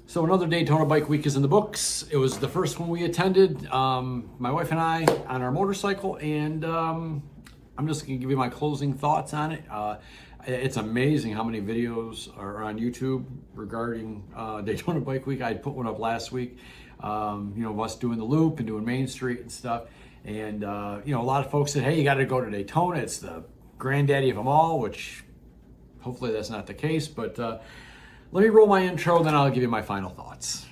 So another Daytona Bike Week is in the books. It was the first one we attended, my wife and I, on our motorcycle, and I'm just gonna give you my closing thoughts on it. It's amazing how many videos are on YouTube regarding Daytona Bike Week. I put one up last week, of us doing the loop and doing Main Street and stuff. And, a lot of folks said, hey, you gotta go to Daytona. It's the granddaddy of them all, which hopefully that's not the case, but let me roll my intro, then I'll give you my final thoughts.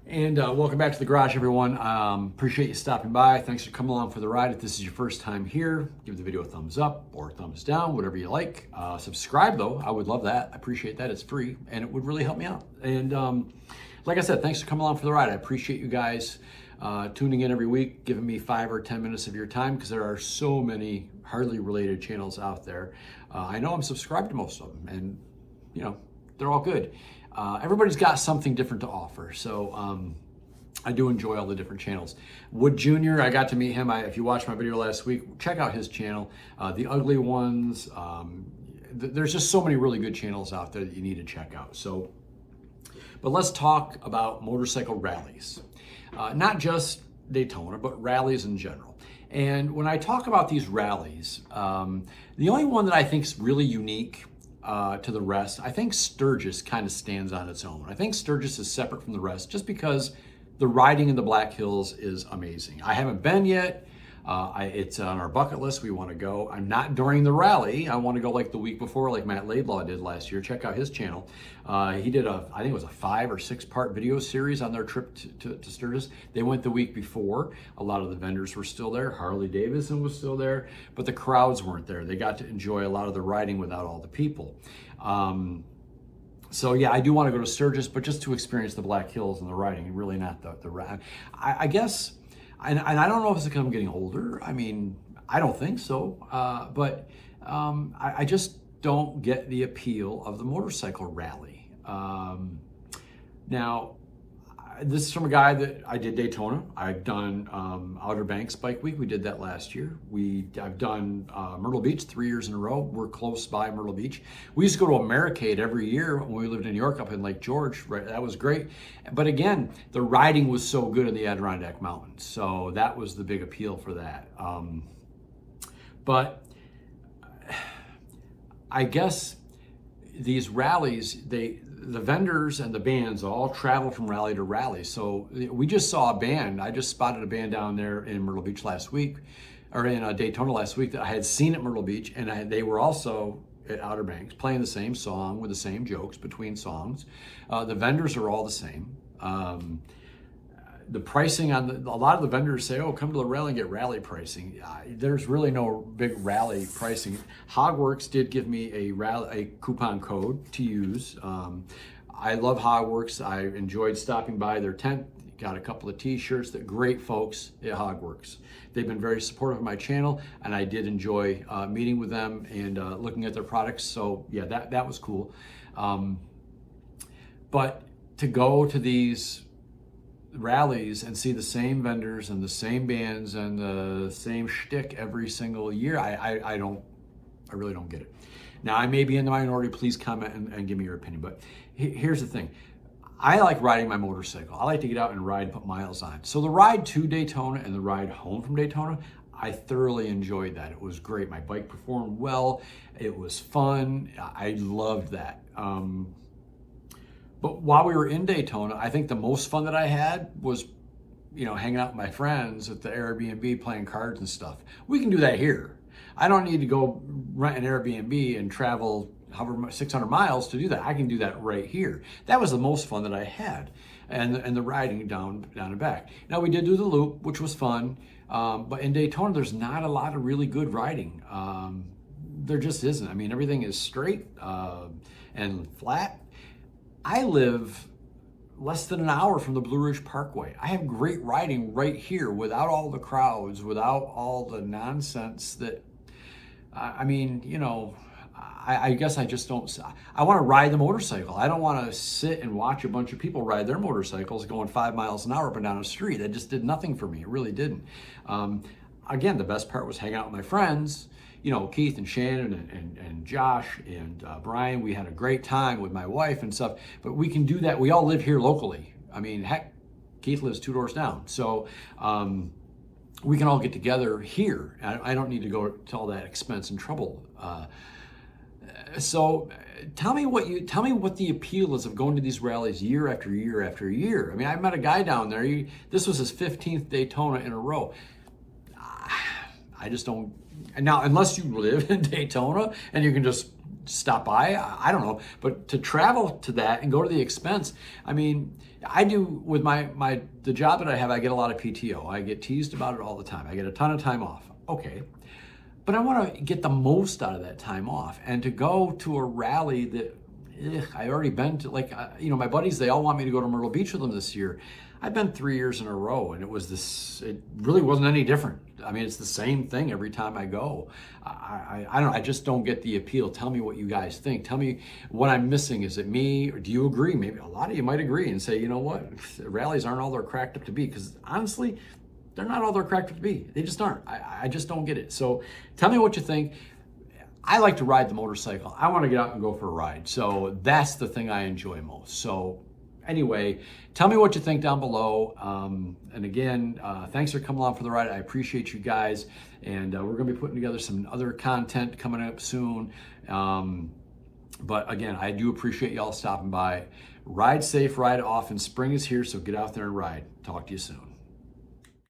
And welcome back to the garage, everyone. Appreciate you stopping by. Thanks for coming along for the ride. If this is your first time here, give the video a thumbs up or a thumbs down, whatever you like. Subscribe, though. I would love that. I appreciate that. It's free, and it would really help me out. And like I said, thanks for coming along for the ride. I appreciate you guys tuning in every week, giving me 5 or 10 minutes of your time, because there are so many hardly related channels out there. I know I'm subscribed to most of them, and they're all good. Everybody's got something different to offer, so I do enjoy all the different channels. Wood Jr., I got to meet him. If you watched my video last week, check out his channel. The Ugly Ones, there's just so many really good channels out there that you need to check out. But let's talk about motorcycle rallies. Not just Daytona, but rallies in general. And when I talk about these rallies, the only one that I think is really unique to the rest, I think Sturgis kind of stands on its own. I think Sturgis is separate from the rest just because the riding in the Black Hills is amazing. I haven't been yet. It's on our bucket list. We want to go. I'm not during the rally. I want to go like the week before, like Matt Laidlaw did last year. Check out his channel. He did I think it was a 5 or 6 part video series on their trip to Sturgis. They went the week before. A lot of the vendors were still there. Harley Davidson was still there, but the crowds weren't there. They got to enjoy a lot of the riding without all the people. So yeah, I do want to go to Sturgis, but just to experience the Black Hills and the riding, really not the ride. I guess. And I don't know if it's because I'm getting older. I mean, I don't think so. But I just don't get the appeal of the motorcycle rally. Now, this is from a guy that I did Daytona. I've done Outer Banks Bike Week. We did that last year. I've done Myrtle Beach 3 years in a row. We're close by Myrtle Beach. We used to go to Americade every year when we lived in New York up in Lake George. Right, that was great. But again, the riding was so good in the Adirondack Mountains. So that was the big appeal for that. But I guess these rallies, the vendors and the bands all travel from rally to rally. So we just saw a band. I just spotted a band down there in Myrtle Beach last week, or in Daytona last week, that I had seen at Myrtle Beach, and they were also at Outer Banks playing the same song with the same jokes between songs. The vendors are all the same. The pricing on a lot of the vendors say, oh, come to the rally and get rally pricing. There's really no big rally pricing. Hogworks did give me a coupon code to use. I love Hogworks. I enjoyed stopping by their tent. Got a couple of t-shirts. That great folks at Hogworks. They've been very supportive of my channel, and I did enjoy meeting with them and looking at their products. So yeah, that was cool. But to go to these rallies and see the same vendors and the same bands and the same shtick every single year, I really don't get it. Now, I may be in the minority. Please comment and give me your opinion. But here's the thing. I like riding my motorcycle. I like to get out and ride and put miles on. So the ride to Daytona and the ride home from Daytona, I thoroughly enjoyed that. It was great. My bike performed well. It was fun. I loved that. But while we were in Daytona, I think the most fun that I had was, hanging out with my friends at the Airbnb playing cards and stuff. We can do that here. I don't need to go rent an Airbnb and travel 600 miles to do that. I can do that right here. That was the most fun that I had, and the riding down and back. Now, we did do the loop, which was fun, but in Daytona, there's not a lot of really good riding. There just isn't. I mean, everything is straight and flat. I live less than an hour from the Blue Ridge Parkway. I have great riding right here without all the crowds, without all the nonsense that, I guess I just don't, I want to ride the motorcycle. I don't want to sit and watch a bunch of people ride their motorcycles going 5 miles an hour up and down a street. That just did nothing for me. It really didn't. Again, the best part was hanging out with my friends, Keith and Shannon and Josh and Brian, we had a great time with my wife and stuff, but we can do that. We all live here locally. I mean, heck, Keith lives 2 doors down. So we can all get together here. I don't need to go to all that expense and trouble. So tell me what the appeal is of going to these rallies year after year after year. I mean, I met a guy down there. This was his 15th Daytona in a row. I just don't. Now, unless you live in Daytona and you can just stop by, I don't know. But to travel to that and go to the expense, I mean, I do with the job that I have. I get a lot of PTO. I get teased about it all the time. I get a ton of time off. Okay. But I want to get the most out of that time off, and to go to a rally that I already been to, like, my buddies, they all want me to go to Myrtle Beach with them this year. I've been 3 years in a row, and it really wasn't any different. I mean, it's the same thing every time I go. I don't know, I just don't get the appeal. Tell me what you guys think. Tell me what I'm missing. Is it me, or do you agree? Maybe a lot of you might agree and say, you know what, rallies aren't all they're cracked up to be, because honestly, they're not all they're cracked up to be. They just aren't. I just don't get it. So tell me what you think. I like to ride the motorcycle. I want to get out and go for a ride. So that's the thing I enjoy most. So anyway, tell me what you think down below. And again, thanks for coming along for the ride. I appreciate you guys. And we're going to be putting together some other content coming up soon. But again, I do appreciate y'all stopping by. Ride safe, ride often. Spring is here, so get out there and ride. Talk to you soon.